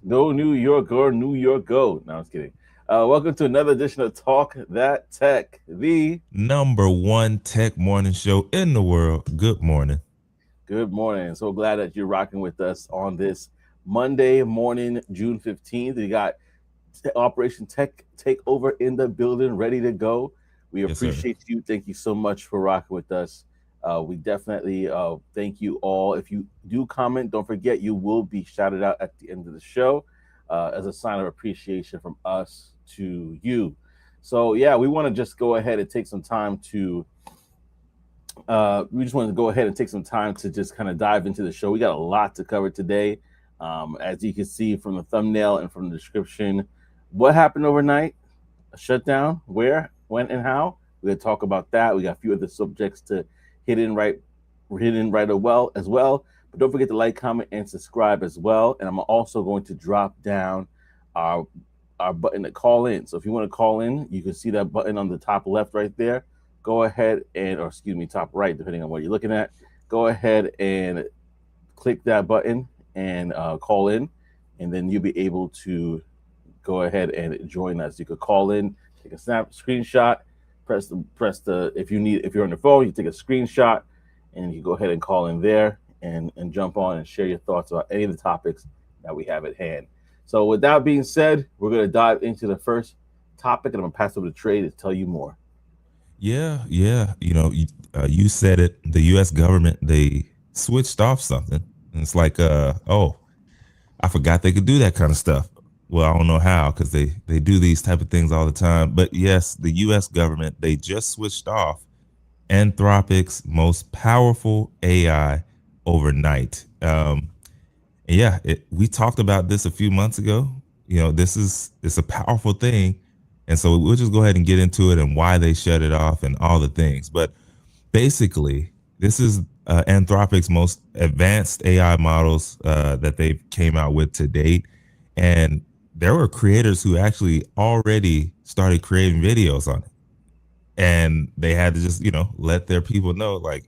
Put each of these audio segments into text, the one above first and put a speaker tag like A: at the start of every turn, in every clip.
A: Go New York or New York go. No, I was kidding. Welcome to another edition of Talk That Tech. The
B: Number one tech morning show in the world. Good morning.
A: Good morning. So glad that you're rocking with us on this Monday morning, June 15th. We got Operation Tech Takeover in the building, ready to go. We
B: Yes, sir.
A: appreciate you. Thank you so much for rocking with us. We definitely thank you all. If you do comment, don't forget you will be shouted out at the end of the show as a sign of appreciation from us to you. So, yeah, we want to just go ahead and take some time to we just wanted to go ahead and take some time to just kind of dive into the show. We got a lot to cover today. As you can see from the thumbnail and from the description, what happened overnight, a shutdown, where, when, and how. We're going to talk about that. We got a few other subjects to hit in right, as well. But don't forget to like, comment, and subscribe as well. And I'm also going to drop down our our button to call in. So if you want to call in, you can see that button on the top left right there. Go ahead and, or excuse me, top right, depending on what you're looking at. Go ahead and click that button and call in, and then you'll be able to go ahead and join us. You could call in, take a screenshot, press the if you're on the phone, you take a screenshot, and you go ahead and call in there and jump on and share your thoughts about any of the topics that we have at hand. So with that being said, we're gonna dive into the first topic, and I'm gonna pass over to Trey to tell you more.
B: Yeah. You said it. The U.S. government, they switched off something. And it's like, oh, I forgot they could do that kind of stuff. Well, I don't know how because they do these type of things all the time. But yes, the U.S. government, they just switched off Anthropic's most powerful AI overnight. Yeah, we talked about this a few months ago. It's a powerful thing, and so we'll just go ahead and get into it and why they shut it off and all the things. But basically, this is Anthropic's most advanced AI models that they came out with to date, and there were creators who actually already started creating videos on it, and they had to just let their people know, like,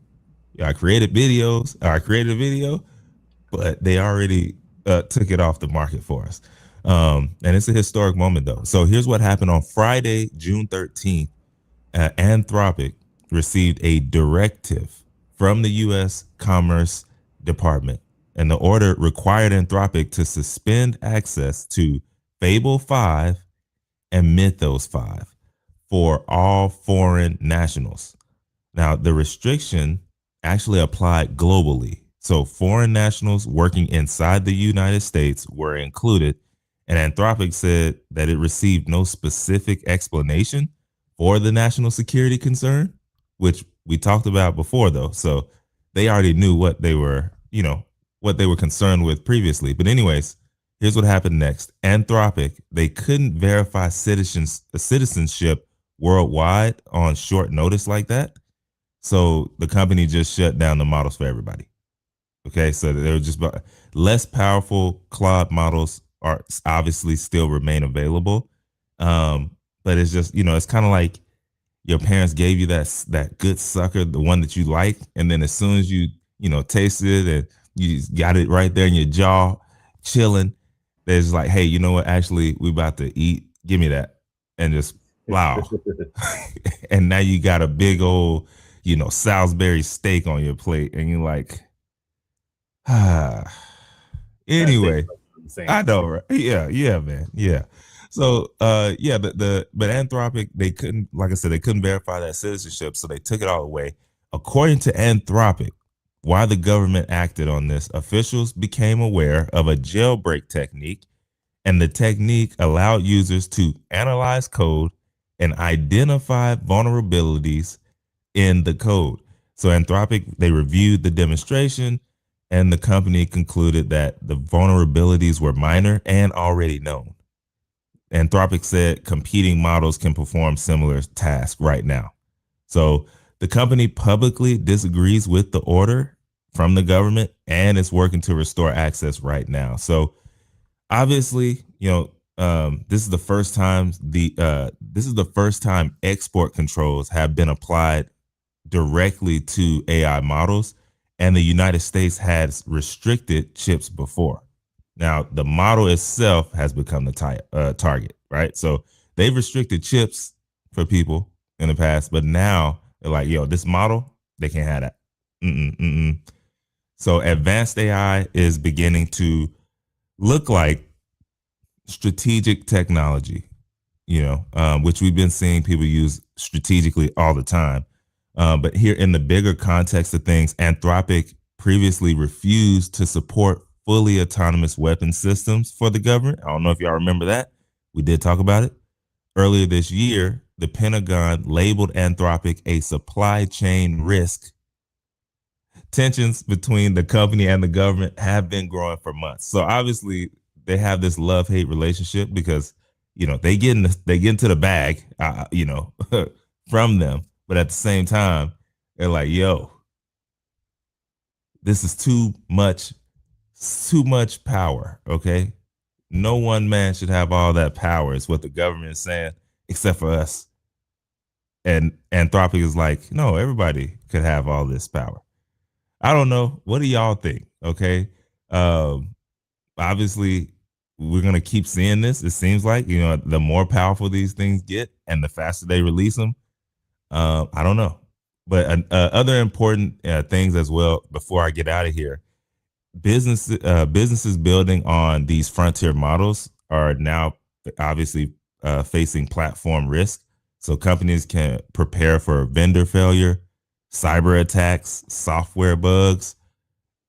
B: yeah, I created a video, but they already took it off the market for us. And it's a historic moment, though. So here's what happened on Friday, June 13th. Anthropic received a directive from the U.S. Commerce Department, and the order required Anthropic to suspend access to Fable 5 and Mythos 5 for all foreign nationals. Now, the restriction actually applied globally. So, foreign nationals working inside the United States were included. And Anthropic said that it received no specific explanation for the national security concern, which we talked about before, though. So, they already knew what they were concerned with previously. But, anyways, here's what happened next. Anthropic, they couldn't verify citizenship worldwide on short notice like that. So the company just shut down the models for everybody. Okay, so they were just less powerful cloud models are obviously still remain available, but it's just it's kind of like your parents gave you that good sucker, the one that you like, and then as soon as you tasted it and you got it right there in your jaw, chilling, there's like, hey, you know what? Actually, we about to eat. Give me that, and just wow. And now you got a big old Salisbury steak on your plate, and you're like, ah.
A: That tastes
B: Anyway,
A: like insane.
B: I know, right? Yeah, man, yeah. So, yeah, but Anthropic, they couldn't, like I said, they couldn't verify that citizenship, so they took it all away. According to Anthropic, while the government acted on this, officials became aware of a jailbreak technique, and the technique allowed users to analyze code and identify vulnerabilities in the code. So Anthropic, they reviewed the demonstration, and the company concluded that the vulnerabilities were minor and already known. Anthropic said competing models can perform similar tasks right now. So the company publicly disagrees with the order from the government and is working to restore access right now. So obviously, this is the first time export controls have been applied directly to AI models, and the United States has restricted chips before. Now, the model itself has become the target, right? So they've restricted chips for people in the past, but now they're like, yo, this model, they can't have that. Mm-mm, mm-mm. So advanced AI is beginning to look like strategic technology, which we've been seeing people use strategically all the time. But here in the bigger context of things, Anthropic previously refused to support fully autonomous weapon systems for the government. I don't know if y'all remember that. We did talk about it. Earlier this year, the Pentagon labeled Anthropic a supply chain risk. Tensions between the company and the government have been growing for months. So obviously they have this love-hate relationship because they get into the bag, from them, but at the same time they're like, yo, this is too much power. Okay, no one man should have all that power, is what the government is saying, except for us. And Anthropic is like, no, everybody could have all this power. I don't know. What do y'all think? Okay. Obviously, we're going to keep seeing this. It seems like, the more powerful these things get and the faster they release them. I don't know. But other important things as well, before I get out of here, businesses building on these frontier models are now obviously facing platform risk. So companies can prepare for vendor failure, cyber attacks, software bugs,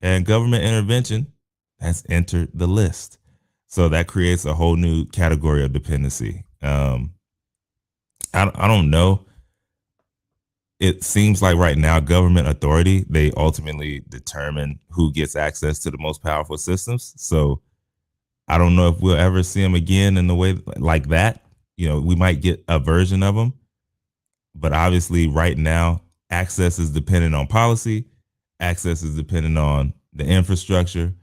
B: and government intervention has entered the list. So that creates a whole new category of dependency. I don't know. It seems like right now, government authority, they ultimately determine who gets access to the most powerful systems. So I don't know if we'll ever see them again in the way like that. We might get a version of them, but obviously right now, access is dependent on policy. Access is dependent on the infrastructure.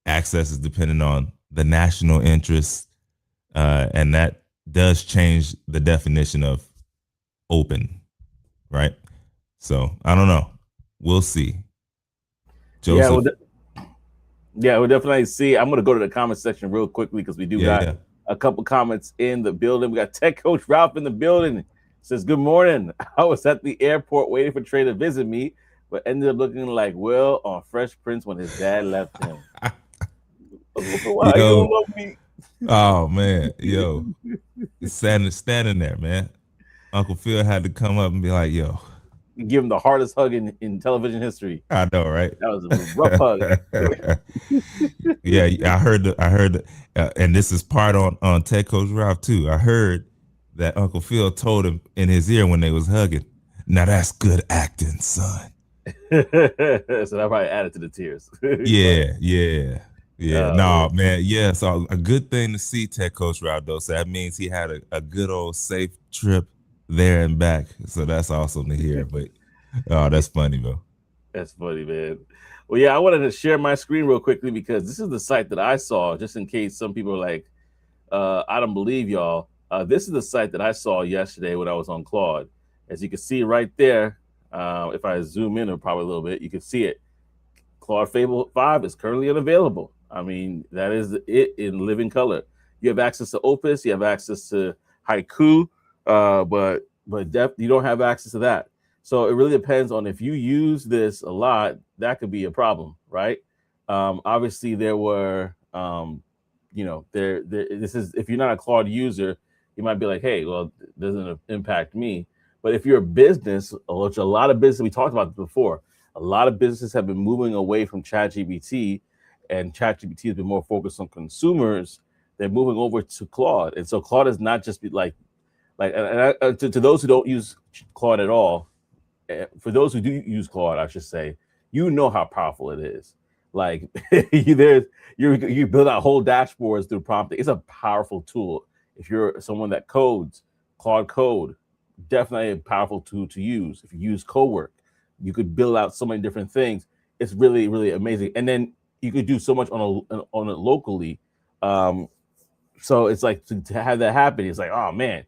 B: Access is dependent on the national interest. And that does change the definition of open, right? So I don't know. We'll see. Joseph.
A: We'll definitely see. I'm going to go to the comment section real quickly because we do got a couple comments in the building. We got Tech Coach Ralph in the building. Says, good morning. I was at the airport waiting for Trey to visit me, but ended up looking like Will on Fresh Prince when his dad left him. Why you don't love me?
B: Oh man, yo, standing there, man. Uncle Phil had to come up and be like, yo.
A: Give him the hardest hug in television history.
B: I know, right?
A: That was a rough hug.
B: Yeah, I heard, and this is part on Tech Coach Ralph too. I heard that Uncle Phil told him in his ear when they was hugging, "Now that's good acting, son."
A: So that probably added to the tears.
B: Yeah. No, man. Yeah. So a good thing to see Tech Coach Ralph though. So that means he had a good old safe trip there and back. So that's awesome to hear. But that's funny, bro.
A: That's funny, man. Well, yeah, I wanted to share my screen real quickly because this is the site that I saw, just in case some people are like, I don't believe y'all. This is the site that I saw yesterday when I was on Claude. As you can see right there, if I zoom in probably a little bit, you can see it. Claude Fable 5 is currently unavailable. I mean, that is it in living color. You have access to Opus, you have access to Haiku, but you don't have access to that. So it really depends on if you use this a lot, that could be a problem, right? Obviously, there were, this is, if you're not a Claude user, you might be like, hey, well, it doesn't impact me. But if you're a business, which a lot of business, we talked about this before, a lot of businesses have been moving away from ChatGPT, and ChatGPT has been more focused on consumers. They're moving over to Claude, and so Claude is not just to those who don't use Claude at all. For those who do use Claude, I should say, you know how powerful it is. Like you build out whole dashboards through prompting. It's a powerful tool. If you're someone that codes, Claude Code, definitely a powerful tool to use. If you use Cowork, you could build out so many different things. It's really, really amazing. And then you could do so much on it locally. So it's like to have that happen. It's like, oh man,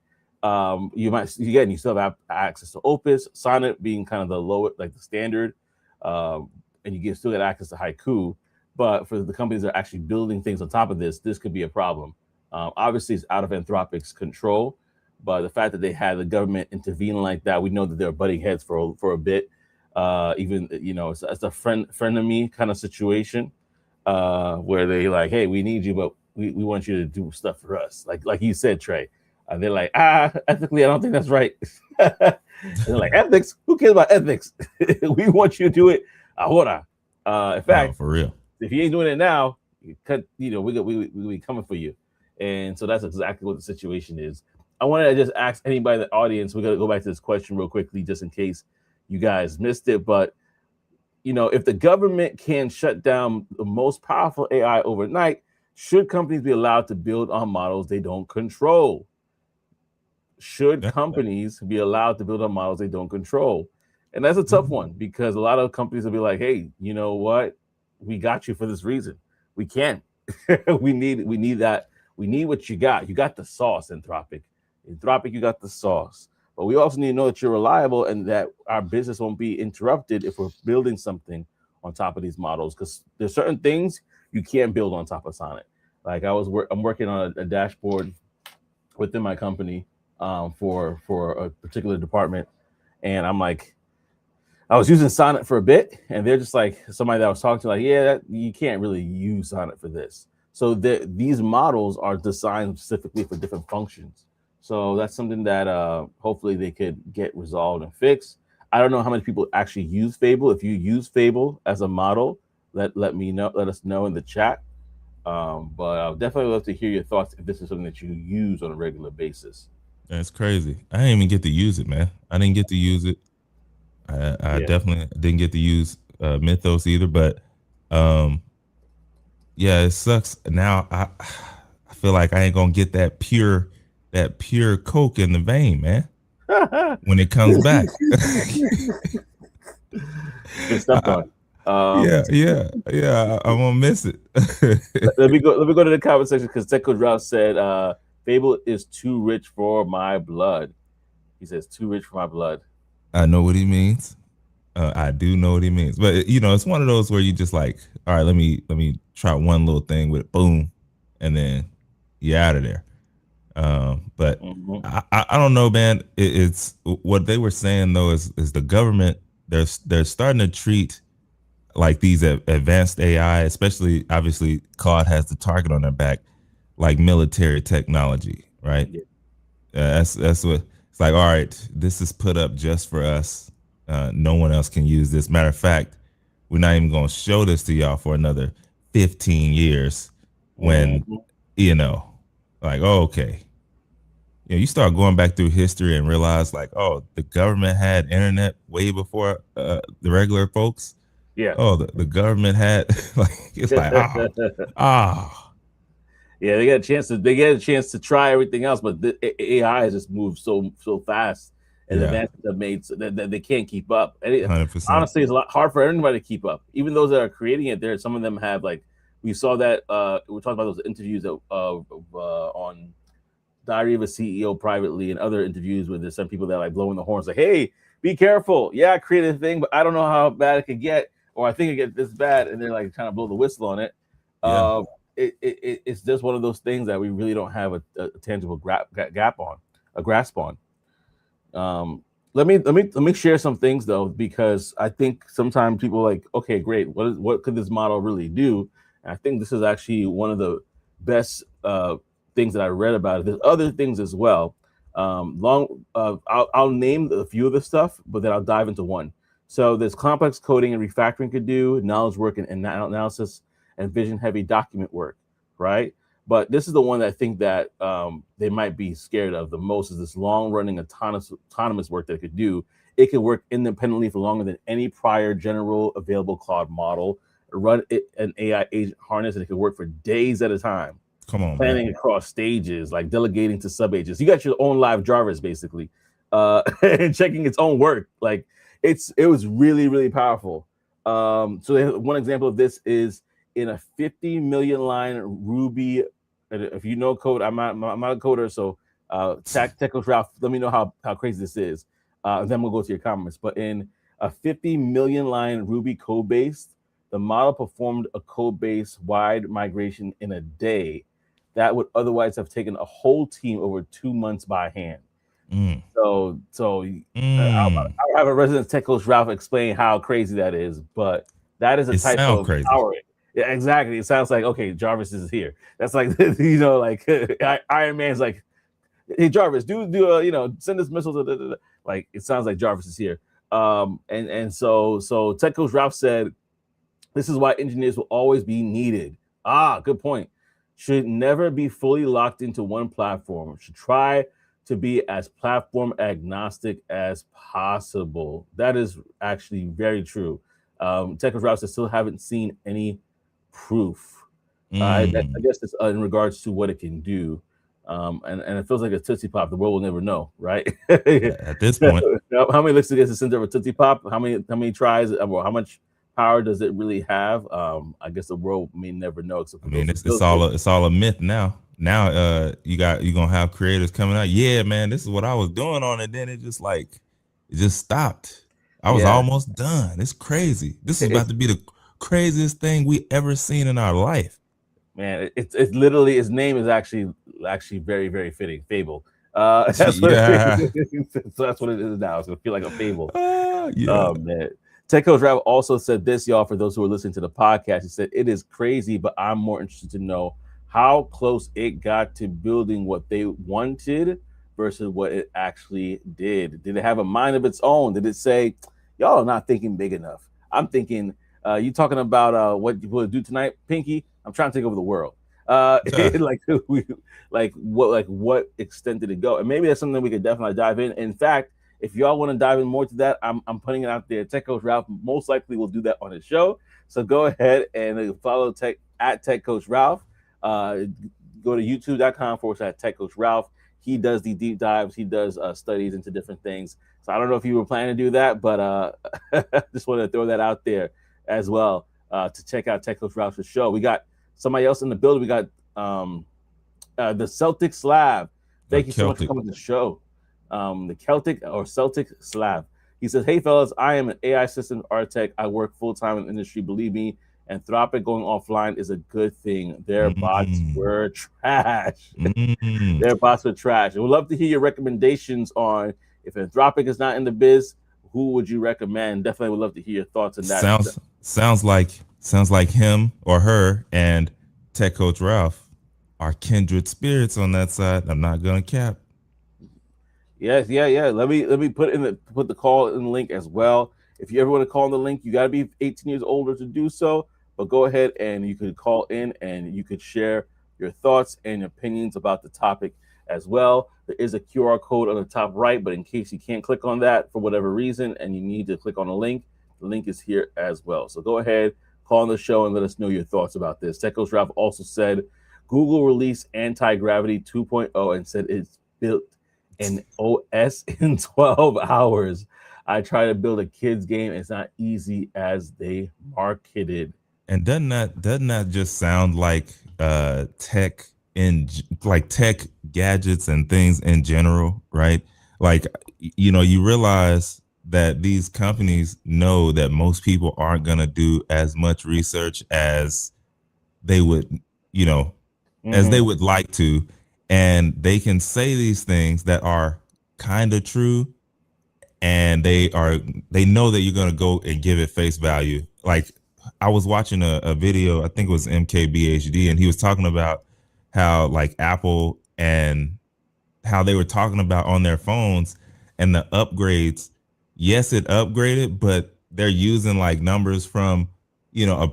A: you still have access to Opus, Sonnet being kind of the lower, like the standard, and you still get access to Haiku. But for the companies that are actually building things on top of this could be a problem. Obviously, it's out of Anthropic's control, but the fact that they had the government intervene like that, we know that they're butting heads for a bit. Even it's a frenemy kind of situation where they like, hey, we need you, but we want you to do stuff for us. Like you said, Trey. They're like, ethically, I don't think that's right. And they're like, ethics? Who cares about ethics? We want you to do it ahora. In fact,
B: for real.
A: If you ain't doing it now, we coming for you. And so that's exactly what the situation is. I wanted to just ask anybody in the audience. We're gonna go back to this question real quickly, just in case you guys missed it. But if the government can shut down the most powerful AI overnight, should companies be allowed to build on models they don't control? Should companies be allowed to build on models they don't control? And that's a tough one because a lot of companies will be like, hey, you know what? We got you for this reason. We can't. we need that. We need what you got. You got the sauce, Anthropic. Anthropic, you got the sauce. But we also need to know that you're reliable and that our business won't be interrupted if we're building something on top of these models. Because there's certain things you can't build on top of Sonnet. Like I'm working on a dashboard within my company for a particular department, and I'm like, I was using Sonnet for a bit, and they're just like somebody that I was talking to, like, yeah, you can't really use Sonnet for this. So these models are designed specifically for different functions. So that's something that hopefully they could get resolved and fixed. I don't know how many people actually use Fable. If you use Fable as a model, let me know. Let us know in the chat. But I'll definitely love to hear your thoughts if this is something that you use on a regular basis.
B: That's crazy. I didn't even get to use it, man. I didn't get to use it. I definitely didn't get to use Mythos either, but yeah, it sucks. Now I feel like I ain't gonna get that pure Coke in the vein, man. When it comes back.
A: Good stuff, Don.
B: Yeah. I'm gonna miss it.
A: let me go to the comment section because Techo Drought said Fable is too rich for my blood. He says too rich for my blood.
B: I know what he means. I do know what he means, but it's one of those where you just like, all right, let me try one little thing with it, boom, and then you're out of there. But I don't know, man. It's what they were saying though is the government they're starting to treat like these advanced AI, especially obviously Claude has the target on their back, like military technology, right? Yeah. That's what it's like. All right, this is put up just for us. No one else can use this. Matter of fact, we're not even going to show this to y'all for another 15 years when, like, oh, okay. You start going back through history and realize like, oh, the government had internet way before the regular folks.
A: Yeah.
B: Oh, the government had like, it's like,
A: Yeah, they get a chance to try everything else, but the AI has just moved so fast, and the advances have made so that they can't keep up. And honestly, it's a lot hard for anybody to keep up. Even those that are creating it, some of them have like we saw that we talked about those interviews on Diary of a CEO privately and other interviews where there's some people that are like blowing the horns like, hey, be careful. Yeah, I created a thing, but I don't know how bad it could get, or I think it get this bad, and they're like trying to blow the whistle on it. Yeah. It's just one of those things that we really don't have a tangible grasp on. Let me share some things though, because I think sometimes people are like, okay, great. What could this model really do? And I think this is actually one of the best things that I read about it. There's other things as well. I'll name a few of the stuff, but then I'll dive into one. So there's complex coding and refactoring could do, knowledge work and analysis, and vision-heavy document work, right? But this is the one that I think that they might be scared of the most is this long-running autonomous work that it could do. It could work independently for longer than any prior general available Claude model, run an AI agent harness, and it could work for days at a time.
B: Come on,
A: planning
B: man.
A: Across stages, like delegating to sub-agents. You got your own live Jarvis, basically, and checking its own work. Like, it was really, really powerful. So one example of this is in a 50 million line Ruby. If you know code, I'm not a coder, so technical Ralph, let me know how crazy this is. Then we'll go to your comments. But in a 50 million line Ruby code base, the model performed a code base wide migration in a day that would otherwise have taken a whole team over 2 months by hand.
B: Mm. Mm.
A: I'll have a resident tech coach Ralph explain how crazy that is, but that is a
B: It
A: type
B: sounds
A: of
B: crazy.
A: power. Yeah, exactly. It sounds like okay, Jarvis is here. That's like like Iron Man's like, hey Jarvis, send this missile. Like it sounds like Jarvis is here. And so tech coach Ralph said, this is why engineers will always be needed. Ah, good point. Should never be fully locked into one platform. Should try to be as platform agnostic as possible. That is actually very true. Tech routes I still haven't seen any proof. I
B: Mm.
A: guess it's in regards to what it can do. And it feels like a Tootsie Pop. The world will never know, right?
B: At this point,
A: How many licks against the center of a Tootsie Pop? How many tries? Or how much power does it really have? I guess the world may never know, except
B: I
A: for
B: mean,
A: those who
B: it's
A: built
B: all
A: it.
B: it's all a myth now. Now, you're gonna have creators coming out. Yeah, man, this is what I was doing on it. Then it just stopped. I was
A: Yeah,
B: almost done. It's crazy. This is about
A: it's
B: to be the craziest thing we ever seen in our life.
A: man, it's literally his name is actually very very fitting. Fable. That's what
B: Yeah.
A: so that's what it is now. It's gonna feel like a fable.
B: Yeah.
A: Oh man. Tech Coach Rap also said this, y'all, for those who are listening to the podcast. He said, it is crazy, but I'm more interested to know how close it got to building what they wanted versus what it actually did. Did it have a mind of its own? Did it say, y'all are not thinking big enough? I'm thinking, you talking about what you will do tonight, Pinky? I'm trying to take over the world. Like what extent did it go? And maybe that's something we could definitely dive in. In fact, if y'all want to dive in more to that, I'm putting it out there. Tech Coach Ralph most likely will do that on his show. So go ahead and follow Tech Coach Ralph. Go to youtube.com/, Tech Coach Ralph. He does the deep dives. He does studies into different things. So I don't know if you were planning to do that, but just want to throw that out there as well to check out Tech Coach Ralph's show. We got somebody else in the building. We got the Celtic Slav. Thank you so much for
B: Celtic.
A: coming to the show. The Celtic or Celtic Slav. He says, hey, fellas, I am an AI system architect. I work full time in the industry. Believe me, Anthropic going offline is a good thing. Their bots
B: Mm.
A: were trash.
B: Mm.
A: Their bots were trash. I would love to hear your recommendations on if Anthropic is not in the biz, who would you recommend? Definitely would love to hear your thoughts on that.
B: Sounds like him or her and Tech Coach Ralph are kindred spirits on that side. I'm not gonna cap.
A: Yes, yeah. Let me put the call in the link as well. If you ever want to call in the link, you got to be 18 years older to do so. But go ahead and you could call in and you could share your thoughts and opinions about the topic as well. There is a QR code on the top right, but in case you can't click on that for whatever reason and you need to click on the link is here as well. So go ahead, call on the show and let us know your thoughts about this. Techos Ralph also said Google released Anti-Gravity 2.0 and said it's built an OS in 12 hours. I try to build a kids game. It's not easy as they marketed.
B: And doesn't that just sound like tech like tech gadgets and things in general, right? Like you realize that these companies know that most people aren't going to do as much research as they would, you know, as they
A: Mm-hmm.
B: would like to, and they can say these things that are kind of true, and they know that you're going to go and give it face value. Like I was watching a video, I think it was MKBHD, and he was talking about how like Apple and how they were talking about on their phones and the upgrades. Yes, it upgraded, but they're using like numbers from a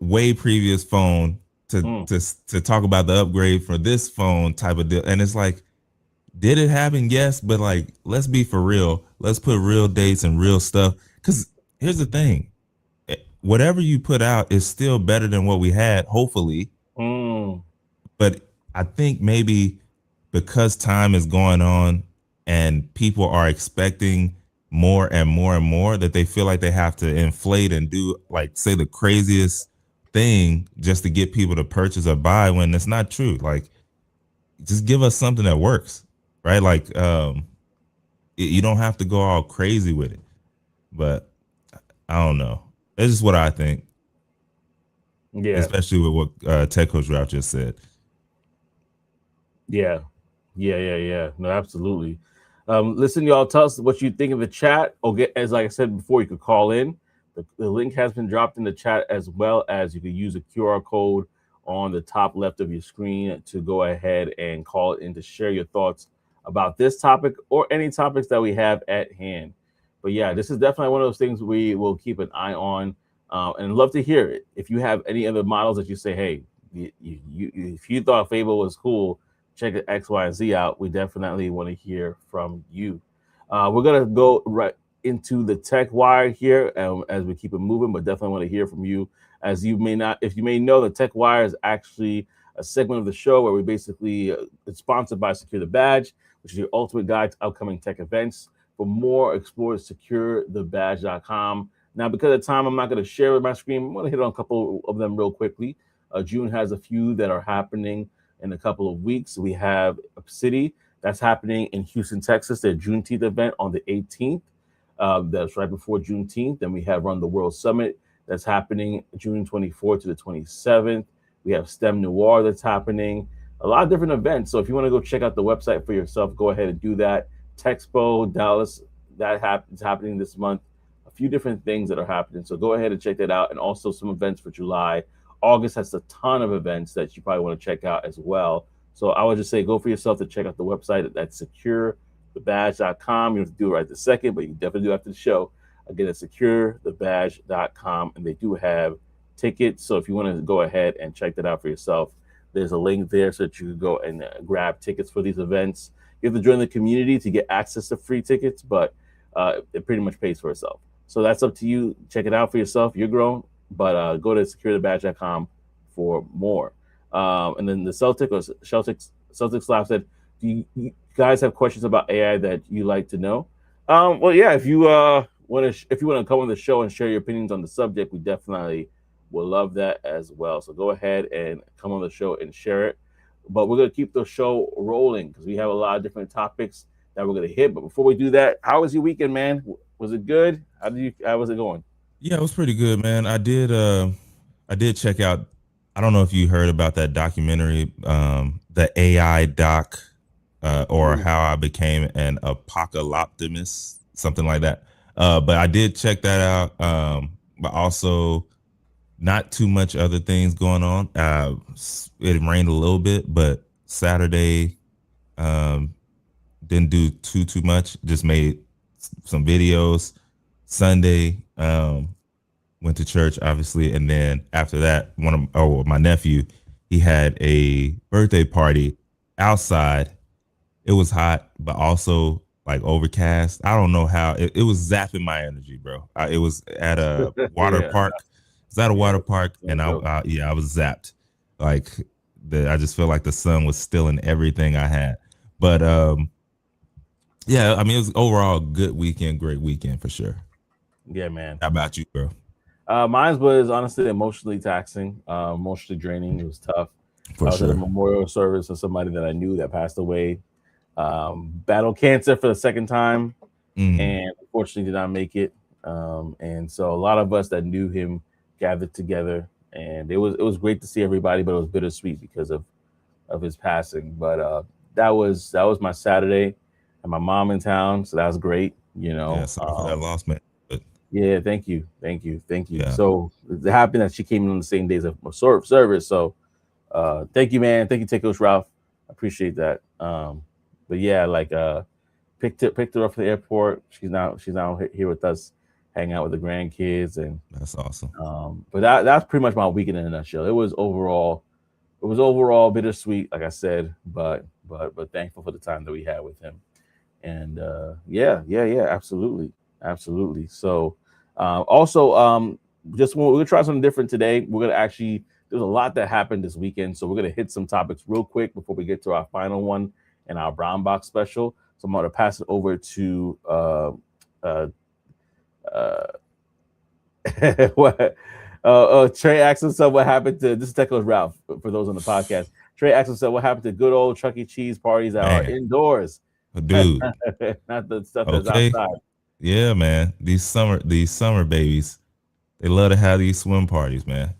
B: way previous phone
A: Mm.
B: to talk about the upgrade for this phone type of deal. And it's like, did it happen? Yes, but like, let's be for real. Let's put real dates and real stuff. Because here's the thing: whatever you put out is still better than what we had, hopefully.
A: Mm.
B: But I think maybe because time is going on and people are expecting more and more and more, that they feel like they have to inflate and do like say the craziest thing just to get people to purchase or buy, when it's not true. Like, just give us something that works, right? Like, you don't have to go all crazy with it. But I don't know. It's just what I think.
A: Yeah,
B: especially with what Tech Coach Ralph just said.
A: yeah, yeah. No, absolutely. Listen, y'all, tell us what you think of the chat. Okay, as like I said before, you could call in. The link has been dropped in the chat, as well as you could use a QR code on the top left of your screen to go ahead and call in to share your thoughts about this topic or any topics that we have at hand. But yeah, this is definitely one of those things we will keep an eye on, and love to hear it. If you have any other models that you say, hey, if you thought Fable was cool, check X, Y, and Z out. We definitely want to hear from you. We're gonna go right into the tech wire here, as we keep it moving, but definitely want to hear from you. As you may not, if you may know, the tech wire is actually a segment of the show where we basically it's sponsored by Secure the Badge, which is your ultimate guide to upcoming tech events. For more, explore securethebadge.com. Now, because of time, I'm not going to share with my screen. I'm going to hit on a couple of them real quickly. June has a few that are happening in a couple of weeks. We have City that's happening in Houston, Texas, their Juneteenth event on the 18th. That's right before Juneteenth. Then we have Run the World Summit that's happening June 24th to the 27th. We have STEM Noir that's happening. A lot of different events. So if you want to go check out the website for yourself, go ahead and do that. Texpo Dallas, is happening this month. A few different things that are happening. So go ahead and check that out. And also some events for July. August has a ton of events that you probably want to check out as well. So I would just say go for yourself to check out the website. That's securethebadge.com. You don't have to do it right this second, but you definitely do after the show. Again, it's securethebadge.com, and they do have tickets. So if you want to go ahead and check that out for yourself, there's a link there so that you can go and grab tickets for these events. You have to join the community to get access to free tickets, but it pretty much pays for itself. So that's up to you. Check it out for yourself. You're grown, but go to securethebadge.com for more. And then the Celtics Lab said, do you guys have questions about AI that you like to know? Well, yeah, if you want to come on the show and share your opinions on the subject, we definitely will love that as well. So go ahead and come on the show and share it. But we're gonna keep the show rolling because we have a lot of different topics that we're gonna hit. But before we do that, how was your weekend, man? Was it good? How was it going?
B: Yeah, it was pretty good, man. I did check out. I don't know if you heard about that documentary, the AI doc, or how I became an apocalyptimist, something like that. But I did check that out. But also not too much other things going on. It rained a little bit, but Saturday didn't do too much. Just made some videos. Sunday went to church, obviously, and then after that, my nephew, he had a birthday party outside. It was hot, but also like overcast. I don't know how it was zapping my energy, bro. It was at a water
A: Yeah,
B: park. It's at a water park,
A: no
B: and
A: joke.
B: I was zapped. Like I just feel like the sun was stealing everything I had. But yeah, I mean, it was overall a good weekend, great weekend for sure.
A: Yeah, man.
B: How about you, bro?
A: Mine was honestly emotionally taxing, emotionally draining. It was tough. I
B: For
A: was at a
B: sure.
A: memorial service of somebody that I knew that passed away, battled cancer for the second time,
B: Mm,
A: and unfortunately did not make it. And so a lot of us that knew him gathered together, and it was great to see everybody, but it was bittersweet because of his passing. But that was my Saturday, and my mom in town, so that was great.
B: yeah, sorry for that loss, man. But
A: Yeah, thank you.
B: yeah,
A: So it happened that she came in on the same days of service. So thank you, man. Thank you, Take Coach Ralph. I appreciate that. But yeah, like picked her up from the airport. She's now here with us, hanging out with the grandkids, and
B: that's awesome.
A: but that's pretty much my weekend in a nutshell. It was overall bittersweet, like I said, but thankful for the time that we had with him. And yeah, absolutely. So also, just we're gonna try something different today. We're gonna actually there's a lot that happened this weekend, so we're gonna hit some topics real quick before we get to our final one and our brown box special. So I'm gonna pass it over to uh, uh, what Trey asked himself what happened to this is Techos Ralph for those on the podcast. Trey asked himself what happened to good old Chuck E. Cheese parties that are
B: Man,
A: indoors,
B: dude.
A: not the stuff that's
B: Okay.
A: outside.
B: Yeah, man. These summer babies, they love to have these swim parties, man.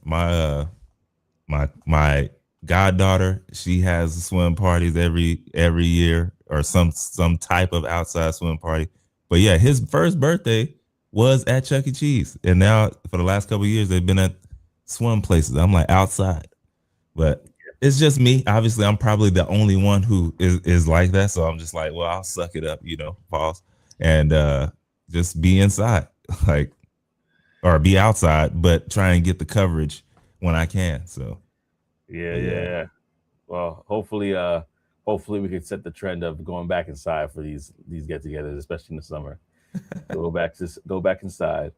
B: My goddaughter, she has swim parties every year, or some type of outside swim party. But yeah, his first birthday was at Chuck E. Cheese, and now for the last couple of years they've been at swim places. I'm like outside, but it's just me. Obviously, I'm probably the only one who is like that. So I'm just like, well, I'll suck it up, pause, and just be inside, like, or be outside, but try and get the coverage when I can. So,
A: Yeah,
B: but
A: yeah,
B: yeah,
A: yeah. Well, hopefully we can set the trend of going back inside for these get-togethers, especially in the summer. Go back inside.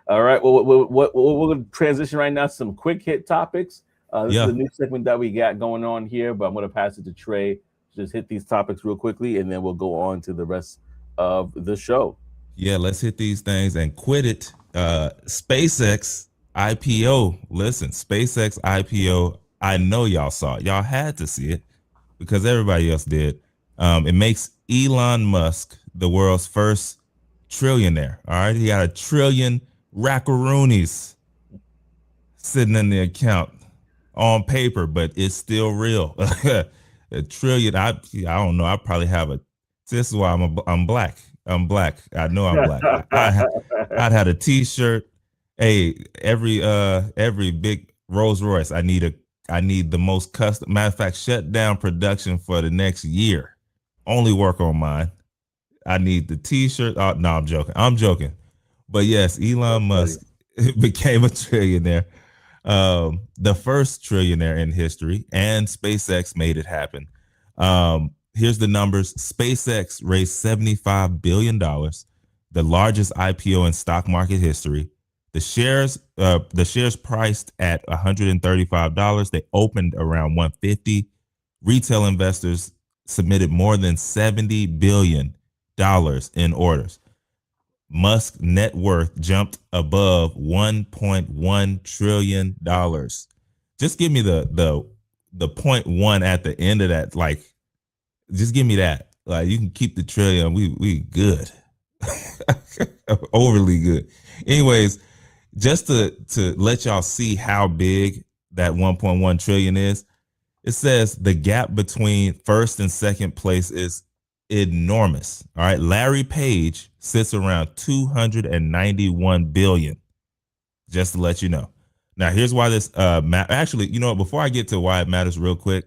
A: All right. Well, we're going to transition right now to some quick hit topics. This is
B: yeah,
A: a new segment that we got going on here, but I'm going to pass it to Trey. Just hit these topics real quickly, and then we'll go on to the rest of the show.
B: yeah. Let's hit these things and quit it. SpaceX IPO. Listen, SpaceX IPO. I know y'all saw it. Y'all had to see it because everybody else did. It makes Elon Musk the world's first trillionaire. All right, he got a trillion rackaroonies sitting in the account on paper, but it's still real. A trillion. I don't know. I probably have a. This is why I'm black. I'm black. I know I'm black. I'd had a T-shirt. Hey, every big Rolls Royce. I need the most custom. Matter of fact, shut down production for the next year. Only work on mine. I need the T-shirt. Oh, no, I'm joking. I'm joking. But yes, Elon
A: That's funny.
B: Musk became a trillionaire, the first trillionaire in history, and SpaceX made it happen. Here's the numbers: SpaceX raised $75 billion, the largest IPO in stock market history. The shares priced at $135. They opened around 150. Retail investors submitted more than $70 billion in orders. Musk net worth jumped above $1.1 trillion. Just give me the point one at the end of that. Like, just give me that. Like, you can keep the trillion. We good. Overly good. Anyways, just to let y'all see how big that 1.1 trillion is, it says the gap between first and second place is enormous. All right. Larry Page sits around 291 billion, just to let you know. Now, here's why this actually, before I get to why it matters real quick,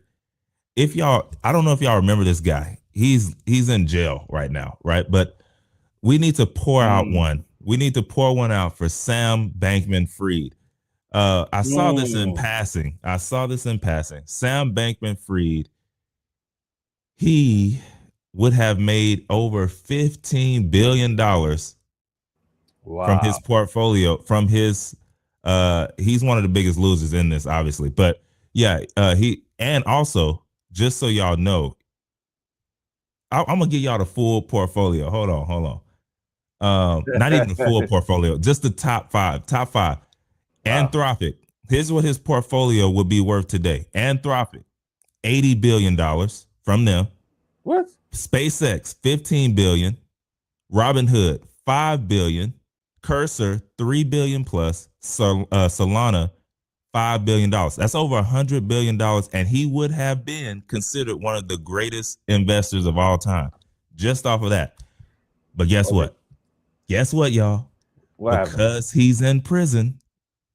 B: if y'all, I don't know if y'all remember this guy. He's in jail right now, right? But we need to pour out
A: Mm,
B: one. We need to pour one out for Sam Bankman-Fried. I saw this in
A: mm.
B: passing. Sam Bankman-Fried, he would have made over $15 billion from his
A: Wow.
B: portfolio, from his he's one of the biggest losers in this, obviously. But yeah, he, and also, just so y'all know, I'm gonna give y'all the full portfolio. Hold on. Not even the full portfolio, just the top five. Top five.
A: Wow.
B: Anthropic. Here's what his portfolio would be worth today. Anthropic, $80 billion from them.
A: What?
B: SpaceX, 15 billion. Robinhood, 5 billion. Cursor, 3 billion plus. Solana, $5 billion. That's over $100 billion, and he would have been considered one of the greatest investors of all time, just off of that. But guess
A: Okay.
B: what? Guess what, y'all?
A: What happened?
B: Because he's in prison,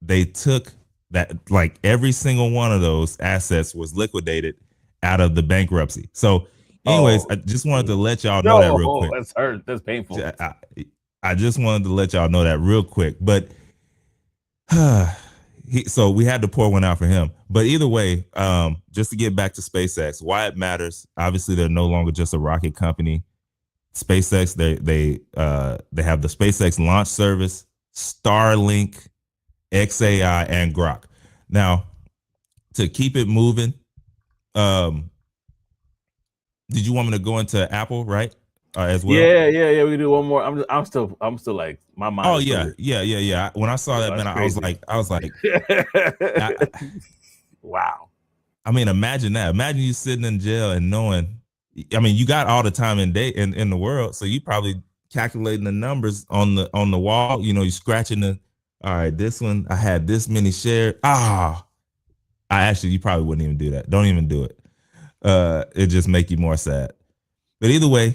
B: they took that, like, every single one of those assets was liquidated out of the bankruptcy. So, anyways,
A: Oh,
B: I just wanted to
A: mm.
B: let y'all know that real
A: No,
B: quick.
A: that's hurt. That's painful.
B: I, I just wanted to let y'all know that real quick. But so we had to pour one out for him. But either way, just to get back to SpaceX, why it matters. Obviously, they're no longer just a rocket company. SpaceX, they have the SpaceX launch service, Starlink, XAI, and Grok. Now, to keep it moving, um, did you want me to go into Apple, right? As well?
A: Yeah, yeah, yeah. We can do one more. I'm still like my mind
B: Oh
A: is
B: yeah,
A: still.
B: yeah, yeah, yeah. When I saw that, man,
A: That's crazy.
B: I was like, I,
A: Wow.
B: I mean, imagine that. Imagine you sitting in jail and knowing. I mean, you got all the time in day in the world, so you probably calculating the numbers on the wall. You scratching the. All right, this one I had this many shares. Ah, You probably wouldn't even do that. Don't even do it. It just make you more sad. But either way,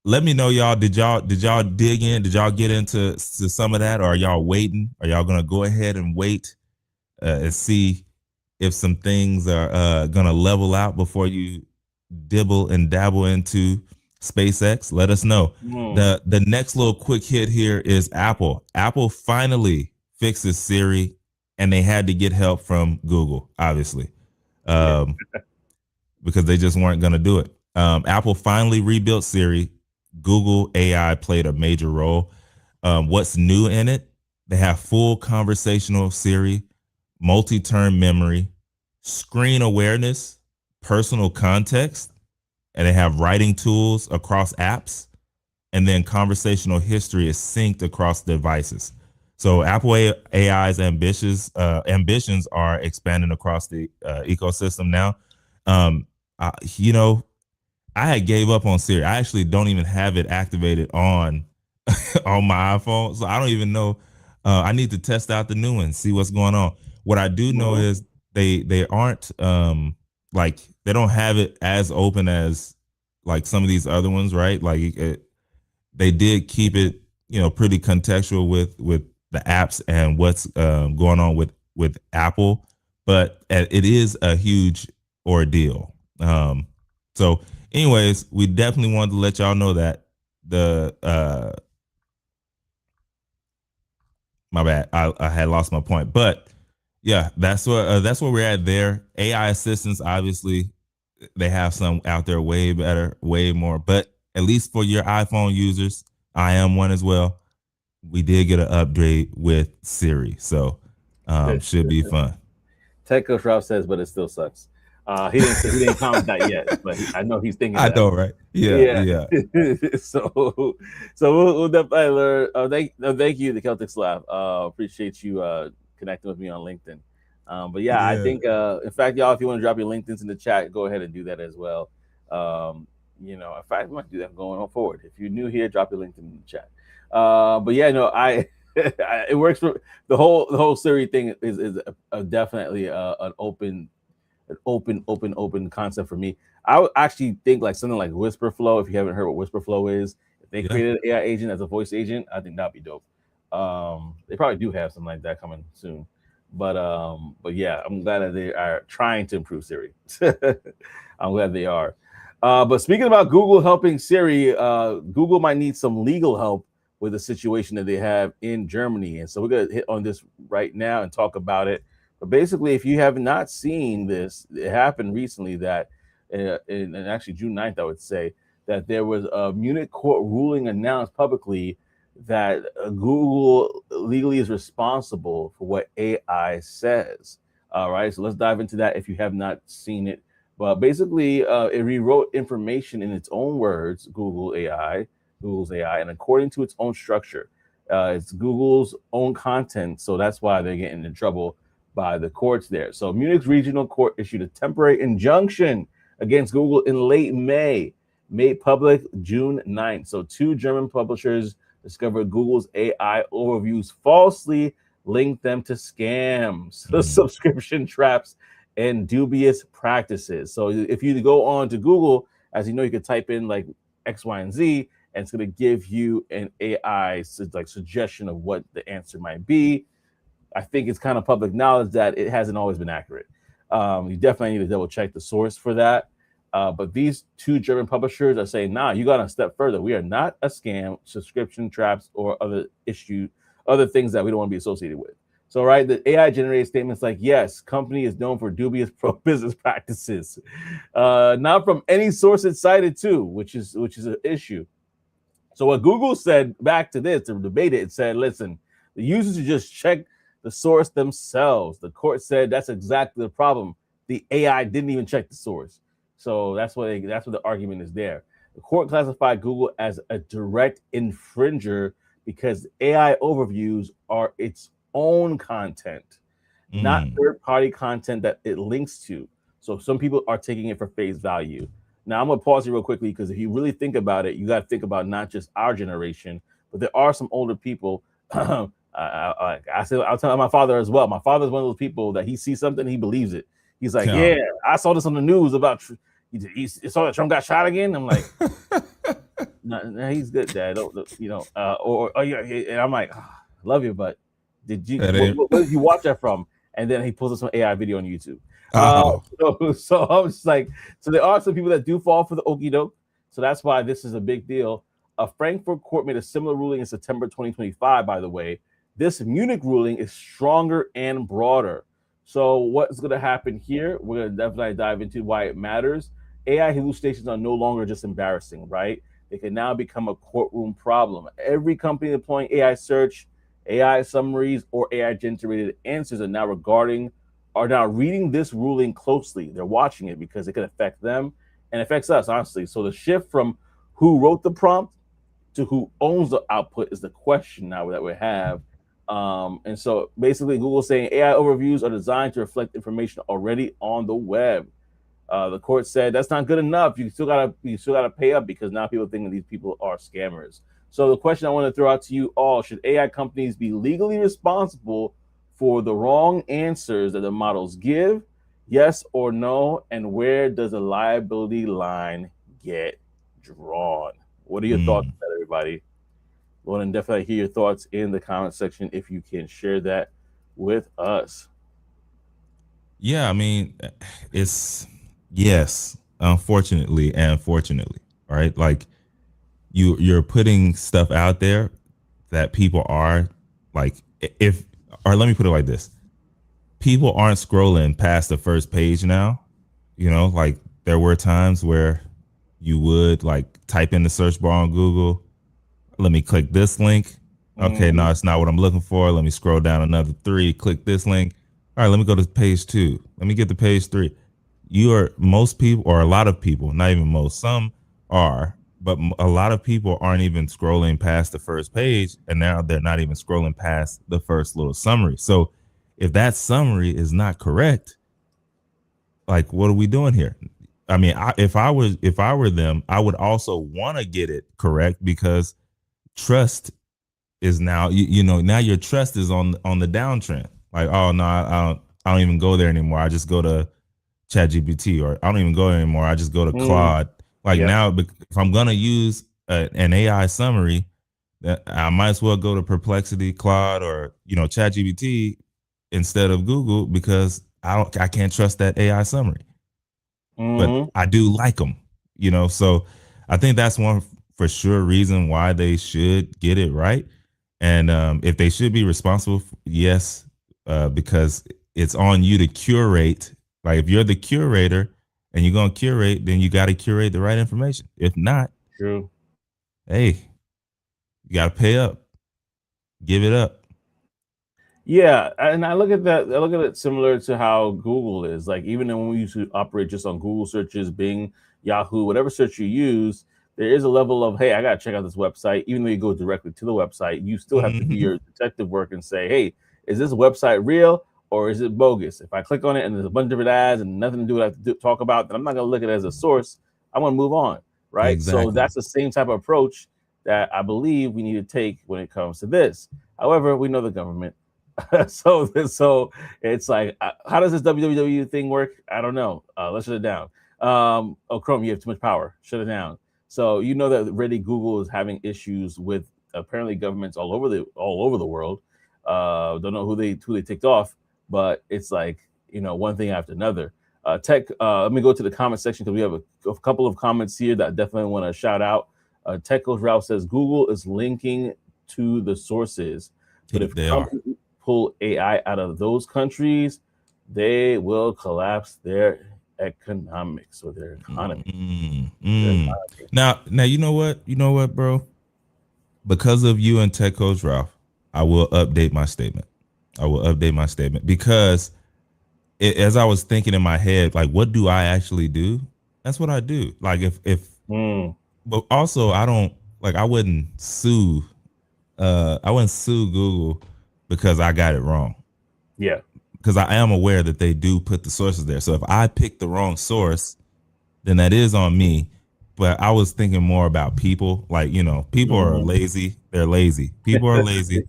B: let me know, y'all. Did y'all dig in? Did y'all get into some of that, or are y'all waiting? Are y'all gonna go ahead and wait and see if some things are gonna level out before you dibble and dabble into SpaceX? Let us know.
A: Hmm.
B: The next little quick hit here is Apple. Apple finally fixes Siri, and they had to get help from Google, obviously.
A: Yeah.
B: Um, because they just weren't going to do it. Apple finally rebuilt Siri. Google AI played a major role. What's new in it? They have full conversational Siri, multi-turn memory, screen awareness, personal context, and they have writing tools across apps, and then conversational history is synced across devices. So Apple AI's ambitions are expanding across the ecosystem now. Um, you know, I had gave up on Siri. I actually don't even have it activated on on my iPhone, so I don't even know. I need to test out the new one, see what's going on. What I do know
A: Mhm.
B: is they aren't like they don't have it as open as like some of these other ones, right? Like they did keep it, pretty contextual with the apps and what's going on with Apple, but it is a huge ordeal. So, anyways, we definitely wanted to let y'all know that the my bad, I had lost my point, but yeah, that's where we're at there. AI assistants, obviously, they have some out there way better, way more, but at least for your iPhone users, I am one as well. We did get an upgrade with Siri, so should be fun.
A: Tech Coach Ralph says, but it still sucks. He didn't comment that yet, but I know he's thinking
B: I
A: that.
B: know, right? Yeah,
A: Yeah.
B: yeah,
A: so we'll definitely learn. Thank you, the Celtic Slav. Appreciate you connecting with me on LinkedIn. But yeah, I
B: yeah,
A: think in fact, y'all, if you want to drop your LinkedIn's in the chat, go ahead and do that as well. In fact, we might do that going on forward. If you're new here, drop your LinkedIn in the chat. But yeah, no, it works for the whole Siri thing is definitely an open concept for me. I would actually think like something like Whisper Flow. If you haven't heard what Whisper Flow is, if they
B: yeah.
A: created an AI agent as a voice agent, I think that'd be dope. They probably do have something like that coming soon. But yeah, I'm glad that they are trying to improve Siri. I'm glad they are. But speaking about Google helping Siri, Google might need some legal help with the situation that they have in Germany, and so we're gonna hit on this right now and talk about it. But basically, if you have not seen this, it happened recently that in actually June 9th, I would say, that there was a Munich court ruling announced publicly that Google legally is responsible for what AI says. All right, so let's dive into that if you have not seen it. But basically, it rewrote information in its own words, Google's AI, and according to its own structure. It's Google's own content, so that's why they're getting in trouble by the courts there. So Munich's regional court issued a temporary injunction against Google in late May, made public June 9th. So two German publishers discovered Google's AI overviews falsely linked them to scams,
B: Mm,
A: subscription traps, and dubious practices. So if you go on to Google, as you know, you can type in like X, Y, and Z, and it's going to give you an AI like suggestion of what the answer might be. I think it's kind of public knowledge that it hasn't always been accurate. You definitely need to double check the source for that. But these two German publishers are saying, nah, you got a step further. We are not a scam, subscription traps, or other things that we don't want to be associated with. So, right, the AI generated statements like, yes, company is known for dubious pro business practices, not from any source it cited to, which is an issue. So what Google said back to this to debate it, it said, listen, the users should just check the source themselves. The court said that's exactly the problem. The AI didn't even check the source. So that's what the argument is there. The court classified Google as a direct infringer because AI overviews are its own content, not
B: mm,
A: third-party content that it links to. So some people are taking it for face value. Now I'm gonna pause here real quickly because if you really think about it, you got to think about not just our generation, but there are some older people. I said I'll tell my father as well. My father's one of those people that he sees something, he believes it. He's like,
B: Yeah.
A: yeah, I saw this on the news about. You saw that Trump got shot again. I'm like, no, he's good, Dad. Or yeah, and I'm like, oh, I love you, but did you?
B: That ain't.
A: What did you watch that from? And then he pulls up some AI video on YouTube.
B: Oh,
A: So I was just like, so there are some people that do fall for the okie doke. So that's why this is a big deal. A Frankfurt court made a similar ruling in September 2025, by the way. This Munich ruling is stronger and broader. So what's going to happen here? We're going to definitely dive into why it matters. AI hallucinations are no longer just embarrassing, right? They can now become a courtroom problem. Every company deploying AI search, AI summaries, or AI generated answers are now reading this ruling closely. They're watching it because it can affect them and affects us, honestly. So the shift from who wrote the prompt to who owns the output is the question now that we have. And so basically, Google's saying AI overviews are designed to reflect information already on the web. The court said that's not good enough. You still gotta pay up because now people think that these people are scammers. So the question I want to throw out to you all: should AI companies be legally responsible for the wrong answers that the models give? Yes or no? And where does the liability line get drawn? What are your thoughts on that, everybody? I want to definitely hear your thoughts in the comment section if you can share that with us.
B: yeah. I mean, it's yes. Unfortunately and fortunately, right? Like you're putting stuff out there that people are like, if or let me put it like this: people aren't scrolling past the first page now. Like there were times where you would like type in the search bar on Google, let me click this link. Okay, no, it's not what I'm looking for. Let me scroll down another 3, click this link. All right, let me go to page 2. Let me get to page 3. Most people, or a lot of people, not even most, some are, but a lot of people aren't even scrolling past the first page, and now they're not even scrolling past the first little summary. So if that summary is not correct, like what are we doing here? I mean, if I were them, I would also want to get it correct because trust is now now your trust is on the downtrend. Like, oh no, I don't even go there anymore. I just go to ChatGPT, or I don't even go there anymore. I just go to Claude. Like now, if I'm gonna use an AI summary, that I might as well go to Perplexity, Claude, or ChatGPT instead of Google because I can't trust that AI summary. But I do like them, So I think that's one for sure reason why they should get it right. And if they should be responsible, yes, because it's on you to curate. Like if you're the curator and you're gonna curate, then you got to curate the right information. If not,
A: True.
B: Hey, you got to pay up, give it up.
A: Yeah, and I look at that. I look at it similar to how Google is. Like even when we used to operate just on Google searches, Bing, Yahoo, whatever search you use, there is a level of, hey, I gotta check out this website. Even though you go directly to the website, you still have to do your detective work and say, hey, is this website real or is it bogus? If I click on it and there's a bunch of different ads and nothing to do what I have to talk about, then I'm not gonna look at it as a source. I'm gonna move on, right?
B: Exactly.
A: So that's the same type of approach that I believe we need to take when it comes to this. However, we know the government. so it's like, how does this www thing work? I don't know. Let's shut it down. Chrome, you have too much power. Shut it down. So you know that already Google is having issues with apparently governments all over the world. Don't know who they ticked off, but it's like one thing after another. Tech. Let me go to the comment section because we have a couple of comments here that I definitely want to shout out. Tech Coach Ralph says Google is linking to the sources, but if
B: they are
A: pull AI out of those countries, they will collapse their economics or their economy.
B: Now, you know what, bro? Because of you and Tech Coach Ralph, I will update my statement. Because as I was thinking in my head, like, what do I actually do? That's what I do. Like, but also I wouldn't sue. I wouldn't sue Google because I got it wrong.
A: Yeah.
B: Because I am aware that they do put the sources there. So if I pick the wrong source, then that is on me. But I was thinking more about people. Like, people are lazy. They're lazy. People are lazy.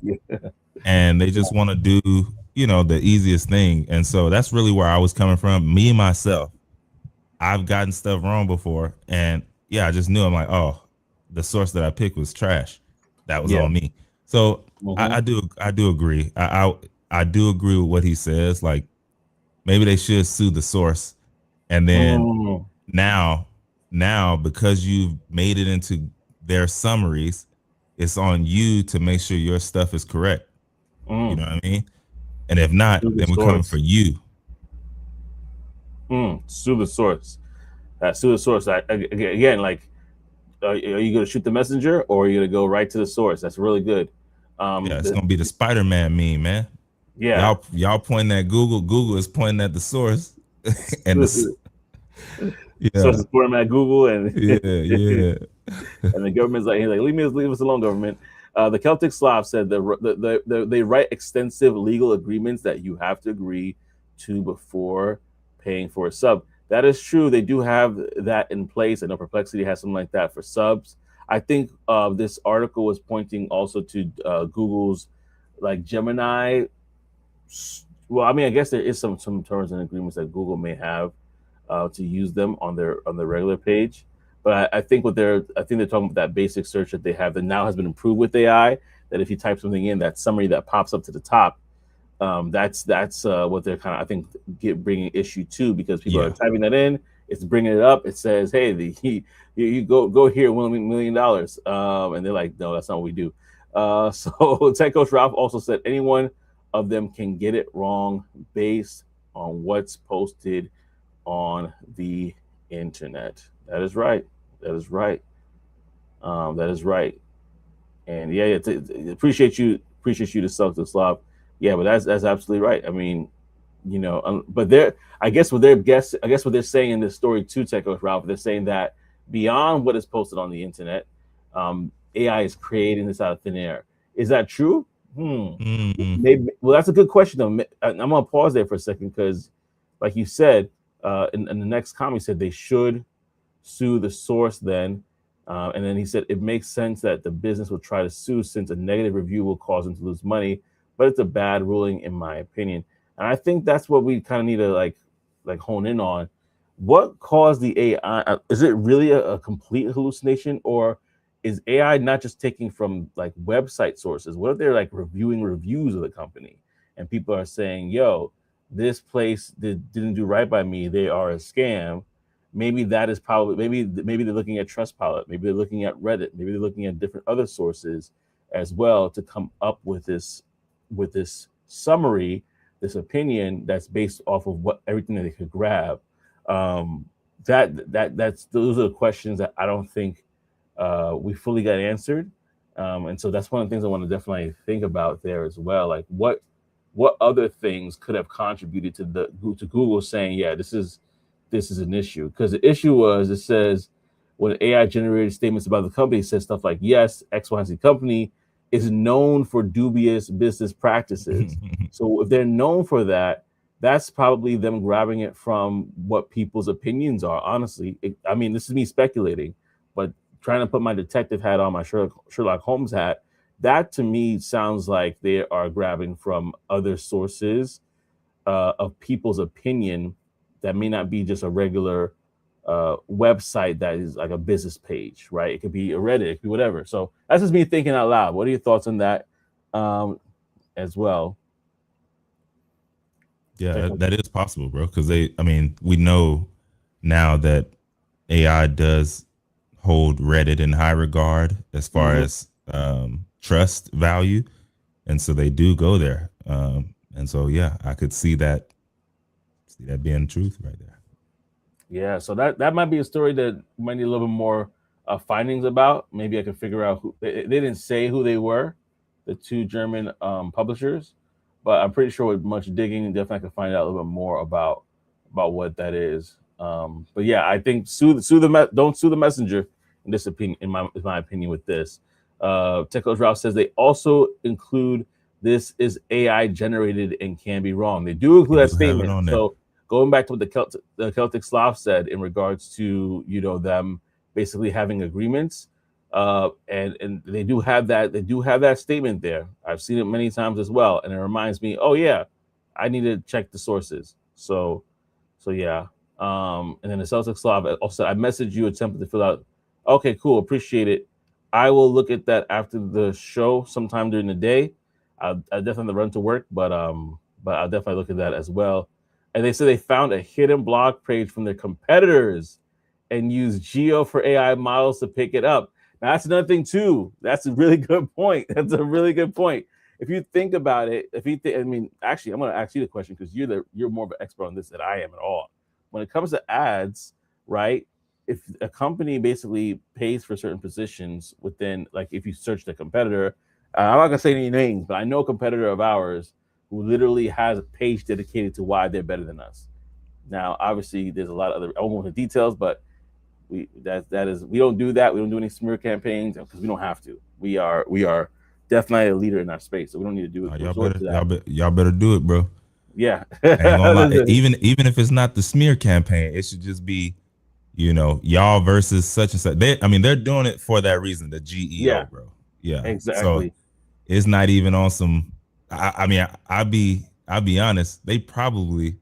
B: And they just want to do, the easiest thing. And so that's really where I was coming from. Me myself, I've gotten stuff wrong before, and yeah, I just knew. I'm like, oh, the source that I picked was trash. That was
A: Yeah.
B: on me. So
A: Mm-hmm.
B: I do agree. I do agree with what he says. Like maybe they should sue the source, and then
A: Mm,
B: now because you've made it into their summaries, it's on you to make sure your stuff is correct. You
A: mm.
B: know what I mean? And if not,
A: Sue the
B: then we're coming for
A: source.
B: you.
A: Sue the source. Sue the source. Again, like, are you going to shoot the messenger or are you going to go right to the source? That's really good.
B: Yeah, it's gonna be the Spider-Man meme, man.
A: Yeah.
B: Y'all pointing at Google. Google is pointing at the source, and the
A: Source
B: yeah,
A: is pouring at Google, and
B: yeah.
A: and the government's like, he's like, leave us alone, government. The Celtic Slav said they write extensive legal agreements that you have to agree to before paying for a sub. That is true. They do have that in place. I know Perplexity has something like that for subs. I think this article was pointing also to Google's like Gemini. Well, I mean, I guess there is some terms and agreements that Google may have to use them on their regular page. But I think I think they're talking about that basic search that they have that now has been improved with AI. That if you type something in, that summary that pops up to the top, that's what they're kind of I think bringing issue to because people are
B: Yeah.
A: typing that in. It's bringing it up. It says, "Hey, you go here, $1 million," and they're like, "No, that's not what we do." So Tech Coach Ralph also said anyone of them can get it wrong based on what's posted on the internet. That is right. That is right. That is right. And yeah, appreciate you to suck the Slav. Yeah, but that's absolutely right. I mean, but they're I guess what they're saying in this story too, Techos Ralph, they're saying that beyond what is posted on the internet, AI is creating this out of thin air. Is that true?
B: Mm,
A: Maybe. Well, that's a good question though. I'm gonna pause there for a second because, like you said, in the next comment, he said they should sue the source then. And then he said it makes sense that the business will try to sue since a negative review will cause them to lose money, but it's a bad ruling in my opinion. And I think that's what we kind of need to like hone in on. What caused the AI? Is it really a complete hallucination, or is AI not just taking from like website sources? What if they're like reviewing reviews of the company and people are saying, "Yo, this place didn't do right by me. They are a scam." Maybe that is probably maybe they're looking at Trustpilot, maybe they're looking at Reddit, maybe they're looking at different other sources as well to come up with this summary, this opinion that's based off of what everything that they could grab. Um, that's those are the questions that I don't think we fully got answered, and so that's one of the things I want to definitely think about there as well. Like what other things could have contributed to Google saying, yeah, this is an issue because the issue was it says when AI generated statements about the company, it says stuff like, yes, XYZ company is known for dubious business practices.
B: mm.
A: So if they're known for that, that's probably them grabbing it from what people's opinions are. Honestly, I mean, this is me speculating, but trying to put my detective hat on, my Sherlock Holmes hat, that to me sounds like they are grabbing from other sources of people's opinion that may not be just a regular website that is like a business page, right? It could be a Reddit, it could be whatever. So that's just me thinking out loud. What are your thoughts on that um, as well?
B: Yeah, that is possible, bro. Because I mean, we know now that AI does hold Reddit in high regard as far
A: Mm-hmm.
B: as trust value, and so they do go there. And so, yeah, I could see that being the truth right there.
A: Yeah, so that might be a story that might need a little bit more findings about. Maybe I can figure out who they didn't say who they were, the two German publishers, but I'm pretty sure with much digging, definitely I can find out a little bit more about what that is. But yeah, I think don't sue the messenger in this opinion. In my opinion, with this, Techos Ralph says they also include this is AI generated and can be wrong. They do
B: They
A: include that
B: do have it
A: statement.
B: on there.
A: So going back to what the Celtic Slav said in regards to them basically having agreements, and they do have that statement there. I've seen it many times as well, and it reminds me, oh yeah, I need to check the sources. So yeah. And then the Celtics law also I messaged you a template to fill out. Okay, cool, appreciate it. I will look at that after the show sometime during the day. I definitely run to work, but I'll definitely look at that as well. And they said they found a hidden blog page from their competitors and used Geo for AI models to pick it up. Now that's another thing too. That's a really good point. That's a really good point. If you think about it, if you think, I mean, actually, I'm going to ask you the question because you're more of an expert on this than I am at all. When it comes to ads, right? If a company basically pays for certain positions within, like, if you search the competitor, I'm not gonna say any names, but I know a competitor of ours who literally has a page dedicated to why they're better than us. Now, obviously, there's a lot of other. I won't go into details, but that is we don't do that. We don't do any smear campaigns because we don't have to. We are definitely a leader in our space, so we don't need to do it.
B: Y'all
A: Resort
B: better
A: to that.
B: y'all better do it, bro.
A: Yeah.
B: I ain't gonna lie. Even if it's not the smear campaign, it should just be, y'all versus such and such. They're doing it for that reason, the GEO,
A: Yeah.
B: bro. Yeah. So
A: Exactly.
B: it's not even on some. I'll be honest. They probably,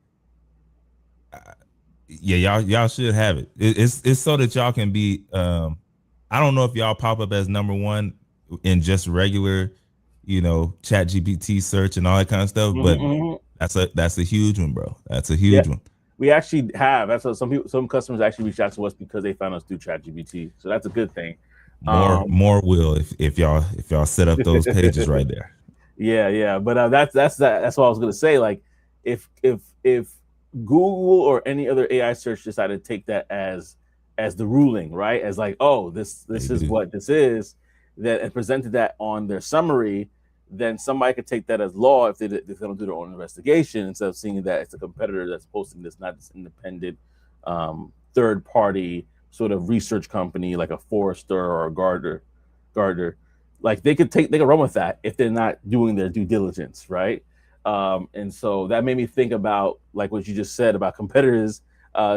B: yeah, y'all should have it. It's so that y'all can be. I don't know if y'all pop up as number one in just regular, Chat GPT search and all that kind of stuff, but
A: Mm-hmm.
B: that's a huge one, bro. That's a
A: Yeah.
B: huge one.
A: We actually have. That's what some customers actually reach out to us because they found us through ChatGPT. So that's a good thing. Um,
B: More will if y'all set up those pages right there.
A: yeah. But that's what I was gonna say. Like, if Google or any other AI search decided to take that as the ruling, right? As like, oh,
B: They
A: this is
B: do.
A: what this is, that and presented that on their summary, then somebody could take that as law if they don't do their own investigation instead of seeing that it's a competitor that's posting this, not this independent third party sort of research company like a Forrester or a Gardner. Like they could run with that if they're not doing their due diligence, right? And so that made me think about like what you just said about competitors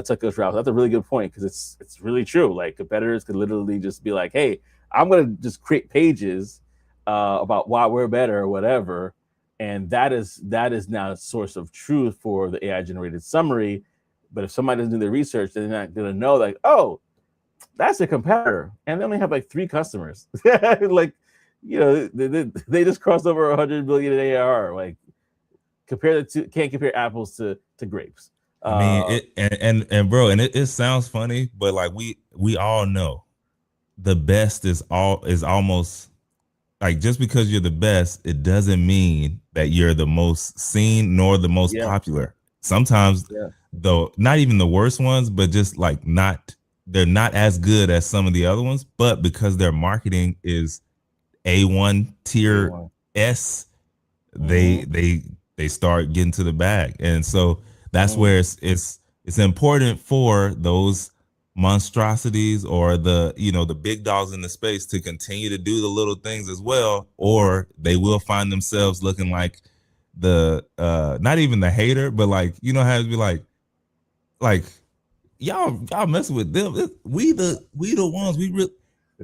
A: took us route. That's a really good point because it's really true. Like competitors could literally just be like, "Hey, I'm gonna just create pages about why we're better or whatever," and that is now a source of truth for the AI generated summary. But if somebody doesn't do their research, they're not gonna know like, "Oh, that's a competitor," and they only have like 3 customers. Like, they just crossed over 100 billion in ARR. Like, can't compare apples to grapes.
B: It and bro, and it sounds funny, but like we all know the best is almost like, just because you're the best, it doesn't mean that you're the most seen nor the most
A: Yeah,
B: popular. Sometimes,
A: yeah.
B: though, not even the worst ones, but just like they're not as good as some of the other ones, but because their marketing is A1 tier
A: A1.
B: S, they
A: Mm-hmm.
B: they they start getting to the bag. And so that's
A: Mm-hmm.
B: where it's important for those monstrosities or the big dogs in the space to continue to do the little things as well, or they will find themselves looking like the not even the hater, but like, how to be like y'all messing with them. We the ones we really,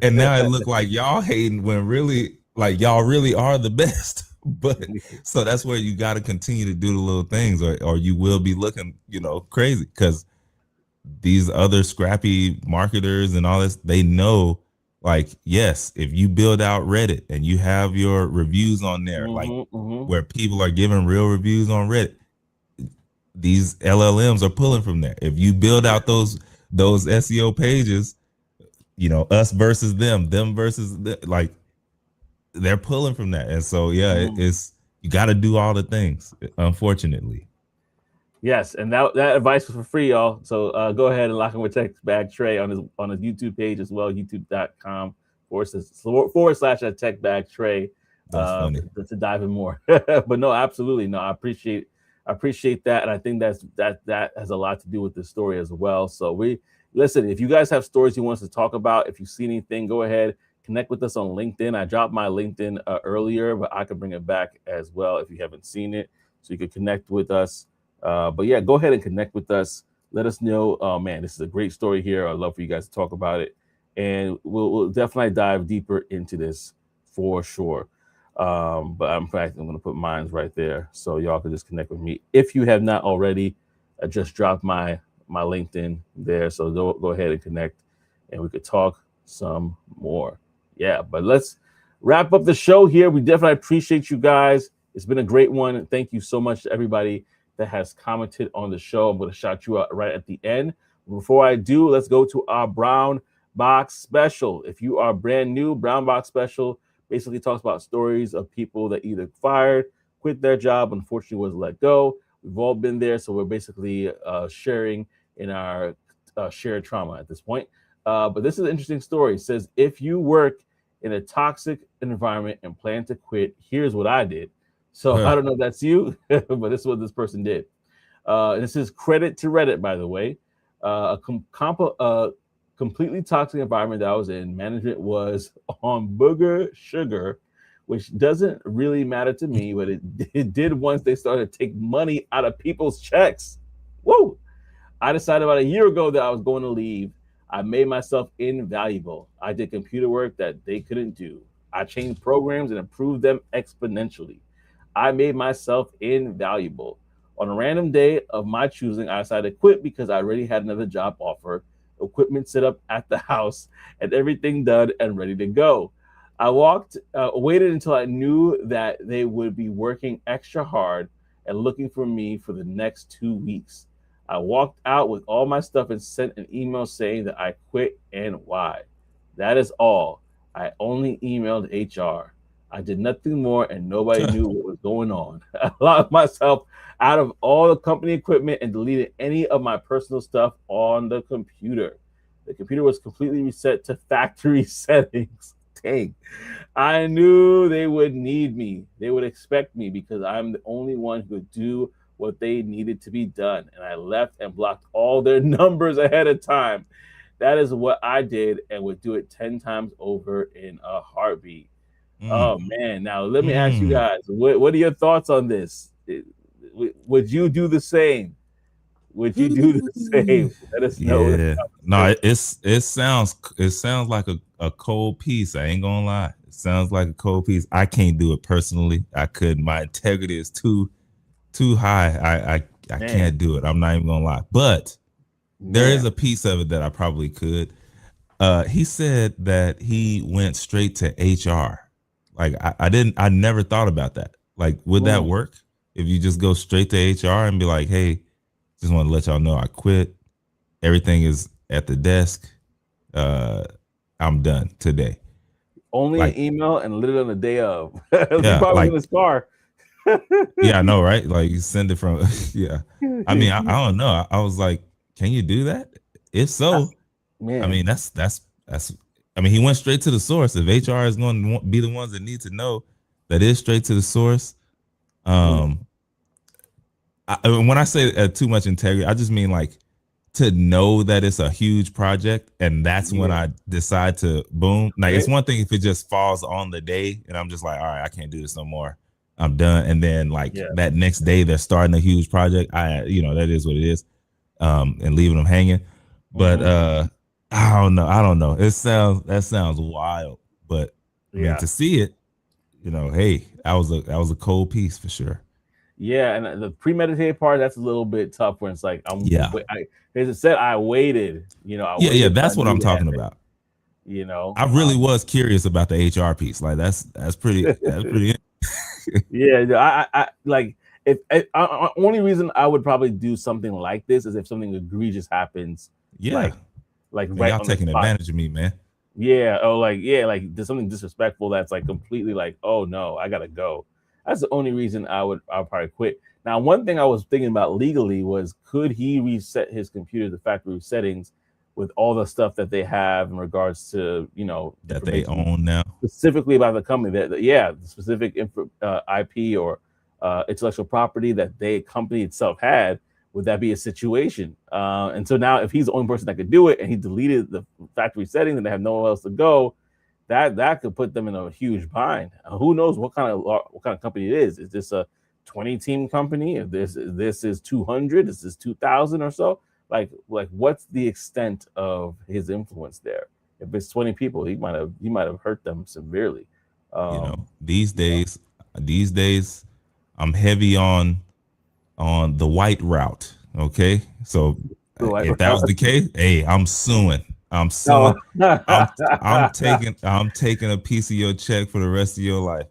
B: and now it look like y'all hating when really like y'all really are the best. But so that's where you got to continue to do the little things, or you will be looking crazy, because these other scrappy marketers and all this, they know, like, yes, if you build out Reddit and you have your reviews on there, like
A: Mm-hmm. Mm-hmm.
B: where people are giving real reviews on Reddit, these LLMs are pulling from there. If you build out those SEO pages, us versus them versus like, they're pulling from that. And so yeah,
A: Mm-hmm.
B: it's, you got to do all the things, unfortunately.
A: Yes, and that advice was for free, y'all. So go ahead and lock in with Tech Bag Trey on his YouTube page as well, youtube.com forward slash Tech Bag Trey
B: That's funny.
A: to dive in more. But no, absolutely no. I appreciate that, and I think that has a lot to do with this story as well. So listen. If you guys have stories you want us to talk about, if you see anything, go ahead, connect with us on LinkedIn. I dropped my LinkedIn earlier, but I could bring it back as well if you haven't seen it, so you could connect with us. But yeah, go ahead and connect with us. Let us know. Oh man, this is a great story here. I'd love for you guys to talk about it, and we'll definitely dive deeper into this for sure. But in fact, I'm going to put mine right there so y'all can just connect with me. If you have not already, I just dropped my LinkedIn there, so go ahead and connect, and we could talk some more. Yeah, but let's wrap up the show here. We definitely appreciate you guys. It's been a great one. Thank you so much to everybody that has commented on the show. I'm going to shout you out right at the end. Before I do, let's go to our Brown Box Special. If you are brand new, Brown Box Special basically talks about stories of people that either fired, quit their job, unfortunately was let go. We've all been there, so we're basically sharing in our shared trauma at this point. But this is an interesting story. It says, if you work in a toxic environment and plan to quit, here's what I did. So I don't know if that's you, but this is what this person did. This is credit to Reddit, by the way. Completely toxic environment that I was in. Management was on booger sugar, which doesn't really matter to me, but it did once they started to take money out of people's checks. Woo! I decided about a year ago that I was going to leave. I made myself invaluable. I did computer work that they couldn't do. I changed programs and improved them exponentially. I made myself invaluable. On a random day of my choosing, I decided to quit because I already had another job offer, equipment set up at the house, and everything done and ready to go. I waited until I knew that they would be working extra hard and looking for me for the next 2 weeks. I walked out with all my stuff and sent an email saying that I quit and why. That is all. I only emailed HR. I did nothing more and nobody knew what was going on. I locked myself out of all the company equipment and deleted any of my personal stuff on the computer. The computer was completely reset to factory settings. Dang. I knew they would need me. They would expect me because I'm the only one who could do what they needed to be done. And I left and blocked all their numbers ahead of time. That is what I did and would do it 10 times over in a heartbeat. Oh, man. Now, let me ask you guys, what are your thoughts on this? Would you do the same? Would you do the same? Let us know.
B: Yeah. No, it sounds like a cold piece. I ain't gonna lie. It sounds like a cold piece. I can't do it personally. I couldn't. My integrity is too high. I can't do it. I'm not even gonna lie. But there is a piece of it that I probably could. He said that he went straight to HR. Like I never thought about that. Like, would that work if you just go straight to HR and be like, hey, just want to let y'all know I quit. Everything is at the desk. I'm done today.
A: Only an email and literally on the day of. Yeah, probably in his car.
B: Yeah, I know, right? Like you send it from yeah. I mean, I don't know. I was like, can you do that? If so, I mean, that's I mean, he went straight to the source. If HR is going to be the ones that need to know, that is straight to the source. When I say too much integrity, I just mean like to know that it's a huge project, and that's when I decide to boom. Like it's one thing if it just falls on the day, and I'm just like, all right, I can't do this no more. I'm done. And then like that next day, they're starting a huge project. that is what it is, and leaving them hanging. But I don't know. That sounds wild, but I mean, to see it, hey, that was a cold piece for sure.
A: Yeah, and the premeditated part, that's a little bit tough when it's like, as it said, I waited,
B: that's what I'm talking about. I really was curious about the HR piece. Like that's pretty
A: yeah, I like if only reason I would probably do something like this is if something egregious happens. Like
B: man,
A: right
B: y'all taking advantage of me, man.
A: Yeah. Oh, like there's something disrespectful that's like completely like, oh no, I gotta go. That's the only reason I'll probably quit. Now, one thing I was thinking about legally was, could he reset his computer to factory settings with all the stuff that they have in regards to
B: that they own now,
A: specifically about the company that the specific IP or intellectual property that the company itself had. Would that be a situation? And so now, if he's the only person that could do it, and he deleted the factory settings, and they have nowhere else to go, that could put them in a huge bind. Who knows what kind of company it is? Is this a 20-team company? If this is 200, this is 2,000 or so. Like what's the extent of his influence there? If it's 20 people, he might have hurt them severely.
B: You know,
A: Um,
B: these days, I'm heavy on the white route. Okay, so
A: like,
B: if that was the case, hey, I'm suing. I'm
A: no.
B: suing. I'm taking a piece of your check for the rest of your life.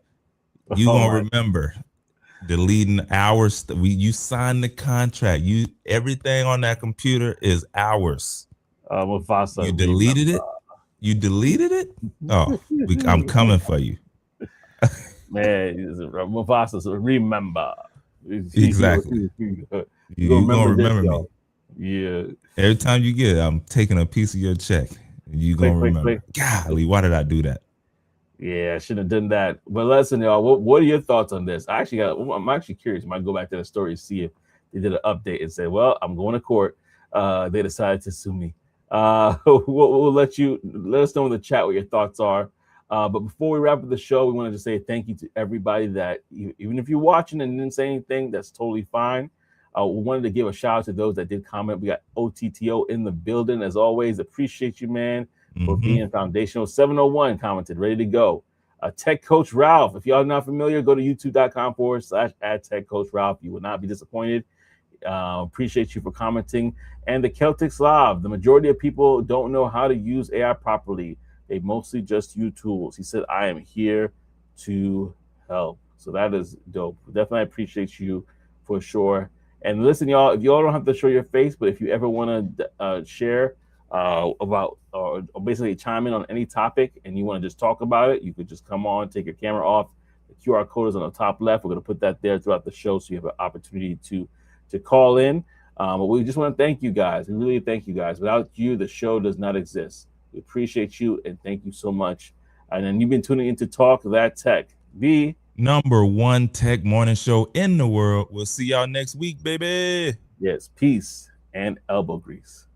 B: You
A: Oh
B: gonna
A: my,
B: remember deleting ours. You signed the contract. You everything on that computer is ours.
A: Mufasa,
B: You
A: remember.
B: deleted it. You deleted it. Oh, I'm coming for you.
A: Man, Mufasa, so remember.
B: Exactly.
A: You gonna
B: You gonna
A: remember this,
B: remember me.
A: yo. Yeah.
B: Every time you get it, I'm taking a piece of your check. You
A: Click,
B: gonna
A: click, click.
B: remember. Golly, why did I do that?
A: Yeah, I shouldn't have done that. But listen, y'all, what are your thoughts on this? I'm actually curious. I might go back to the story and see if they did an update and say, well, I'm going to court. They decided to sue me. We'll let us know in the chat what your thoughts are. But before we wrap up the show, we wanted to say thank you to everybody that, even if you're watching and didn't say anything, that's totally fine. We wanted to give a shout out to those that did comment. We got OTTO in the building. As always, appreciate you, man, for being foundational. 701 commented, ready to go. Tech Coach Ralph. If y'all are not familiar, go to youtube.com/add Tech Coach Ralph. You will not be disappointed. Appreciate you for commenting. And the Celtic Slav. The majority of people don't know how to use AI properly. They mostly just use tools. He said, I am here to help. So that is dope. Definitely appreciate you for sure. And listen, y'all, if y'all don't have to show your face, but if you ever want to share about or basically chime in on any topic and you want to just talk about it, you could just come on, take your camera off. The QR code is on the top left. We're going to put that there throughout the show so you have an opportunity to call in. But we just want to thank you guys. We really thank you guys. Without you, the show does not exist. We appreciate you and thank you so much. And then you've been tuning in to Talk That Tech. The
B: #1 tech morning show in the world. We'll see y'all next week, baby.
A: yes, peace and elbow grease.